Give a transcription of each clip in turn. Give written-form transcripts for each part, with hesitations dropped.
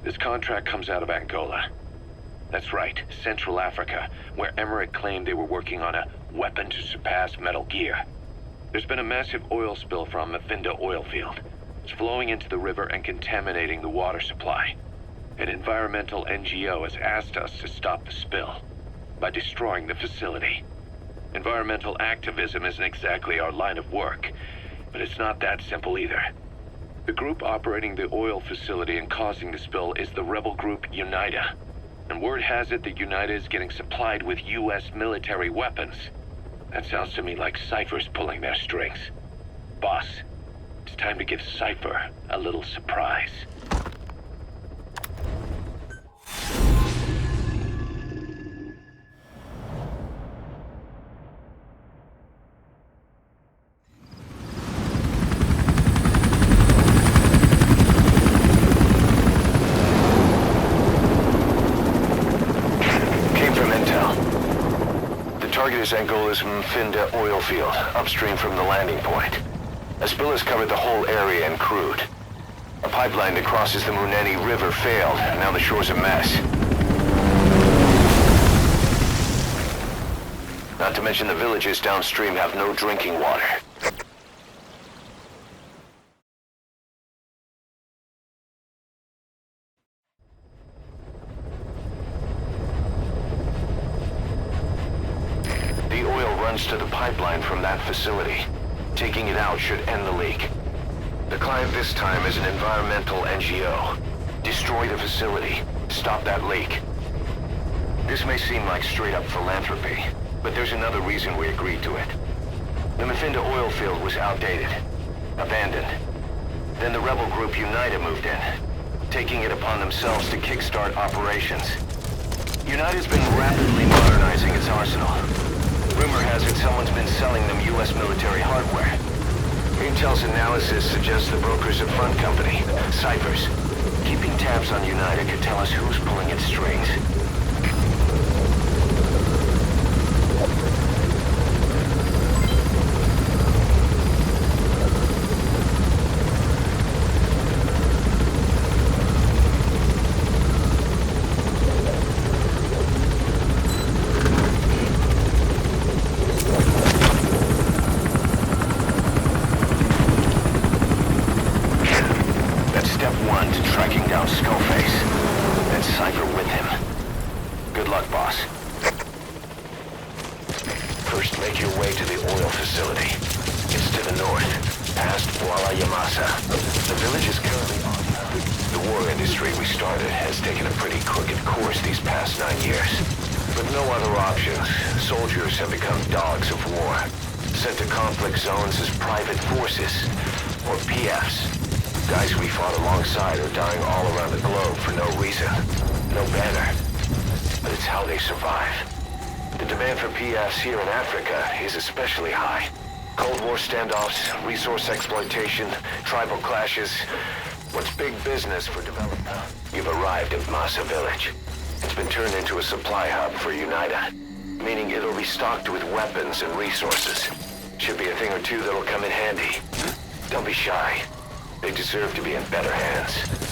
This contract comes out of Angola. That's right, Central Africa, where Emmerich claimed they were working on a weapon to surpass Metal Gear. There's been a massive oil spill from Mafinda oil field. It's flowing into the river and contaminating the water supply. An environmental NGO has asked us to stop the spill by destroying the facility. Environmental activism isn't exactly our line of work, but it's not that simple either. The group operating the oil facility and causing the spill is the rebel group UNITA. And word has it that UNITA is getting supplied with US military weapons. That sounds to me like Cypher's pulling their strings. Boss, it's time to give Cypher a little surprise. Angola's Mafinda oil field, upstream from the landing point. A spill has covered the whole area and crude. A pipeline that crosses the Muneni River failed, and now the shore's a mess. Not to mention the villages downstream have no drinking water. To the pipeline from that facility. Taking it out should end the leak. The client this time is an environmental NGO. Destroy the facility. Stop that leak. This may seem like straight-up philanthropy, but there's another reason we agreed to it. The Mafinda oil field was outdated, abandoned. Then the rebel group UNITA moved in, taking it upon themselves to kickstart operations. UNITA's been rapidly modernizing its arsenal. Rumor has it someone's been selling them US military hardware. Intel's analysis suggests the broker's a front company, Cyphers. Keeping tabs on UNITA could tell us who's pulling its strings. Soldiers have become dogs of war, sent to conflict zones as private forces, or PFs. Guys we fought alongside are dying all around the globe for no reason, no banner. But it's how they survive. The demand for PFs here in Africa is especially high. Cold War standoffs, resource exploitation, tribal clashes. What's big business for development? You've arrived at Massa Village. It's been turned into a supply hub for UNITA. Meaning it'll be stocked with weapons and resources. Should be a thing or two that'll come in handy. Don't be shy. They deserve to be in better hands.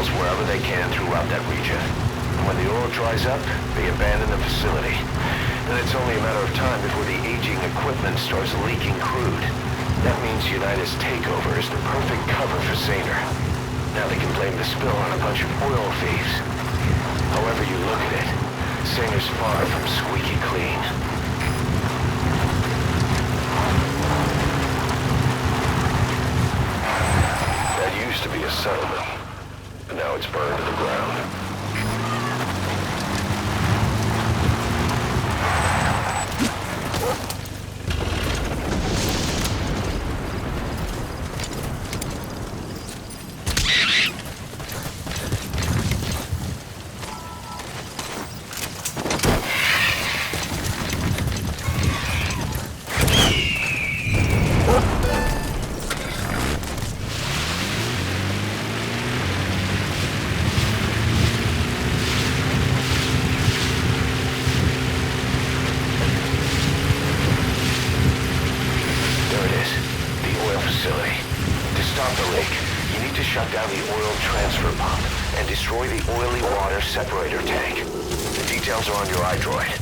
wells wherever they can throughout that region. And when the oil dries up, they abandon the facility. Then it's only a matter of time before the aging equipment starts leaking crude. That means United's takeover is the perfect cover for Saner. Now they can blame the spill on a bunch of oil thieves. However you look at it, Saner's far from squeaky clean. That used to be a settlement, but now it's burned to the ground. Shut down the oil transfer pump and destroy the oily water separator tank. The details are on your iDroid.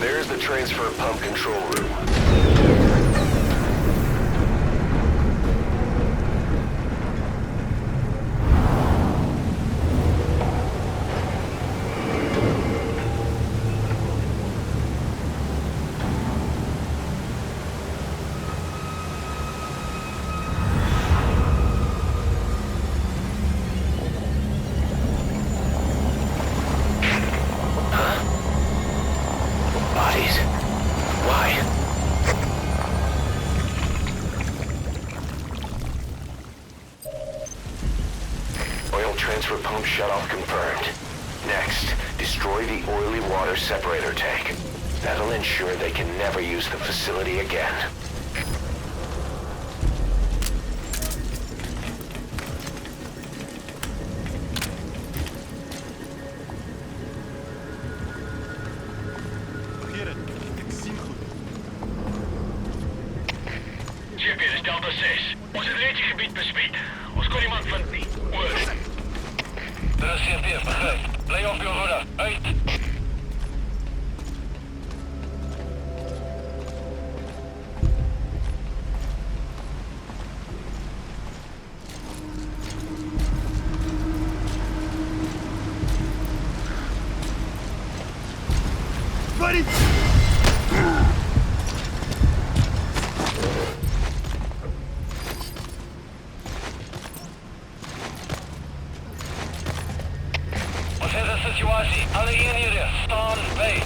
There's the transfer pump control room. Transfer pump shutoff confirmed. Next, destroy the oily water separator tank. That'll ensure they can never use the facility again. Chip, dit is Delta 6. Ons het reeds die gebied bespied. Ons kon niemand vind nie. Oor. Dit is CP, begryp. Bly op jou hoede. Uit. Buddy! Situasie, alle eenhede, staan by.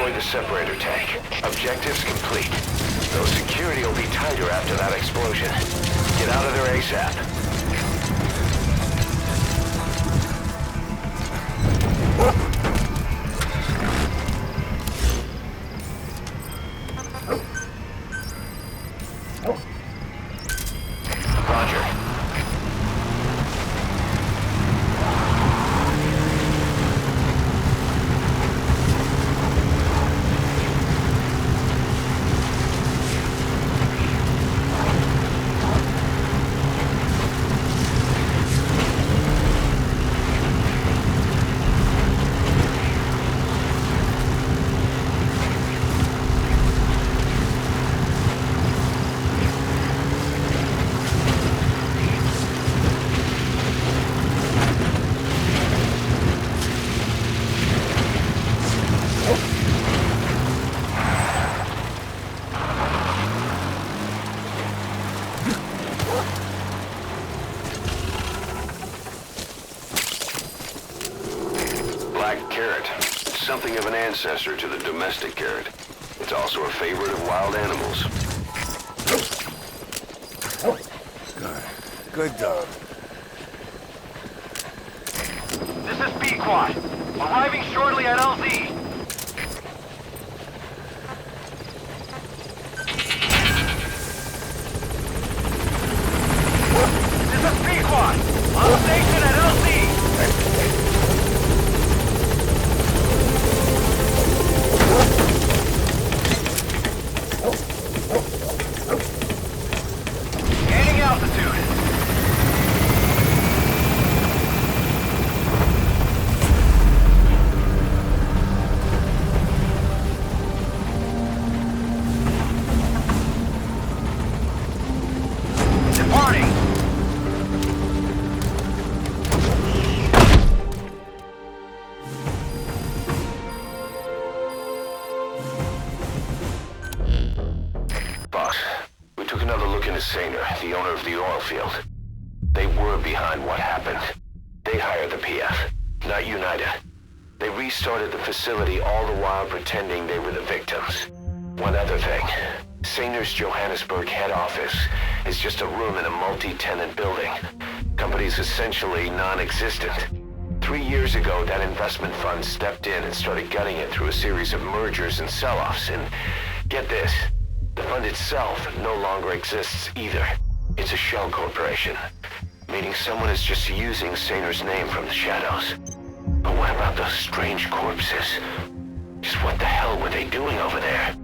destroy the separator tank. Objectives complete. Though security will be tighter after that explosion. Get out of there ASAP. Roger. Black carrot. Something of an ancestor to the domestic carrot. It's also a favorite of wild animals. Good dog. This is B-Quad. Arriving shortly at LZ. This is B-Quad. On station at LZ. Gaining altitude. Departing. Boss, we took another look into Sainer, the owner of the oil field. They were behind what happened. They hired the PF, not United. They restarted the facility all the while pretending they were the victims. One other thing. Sainer's Johannesburg head office is just a room in a multi-tenant building. Company's essentially non-existent. 3 years ago, that investment fund stepped in and started gutting it through a series of mergers and sell-offs. And get this, the fund itself no longer exists either. It's a shell corporation, meaning someone is just using Sainer's name from the shadows. But what about those strange corpses? Just what the hell were they doing over there?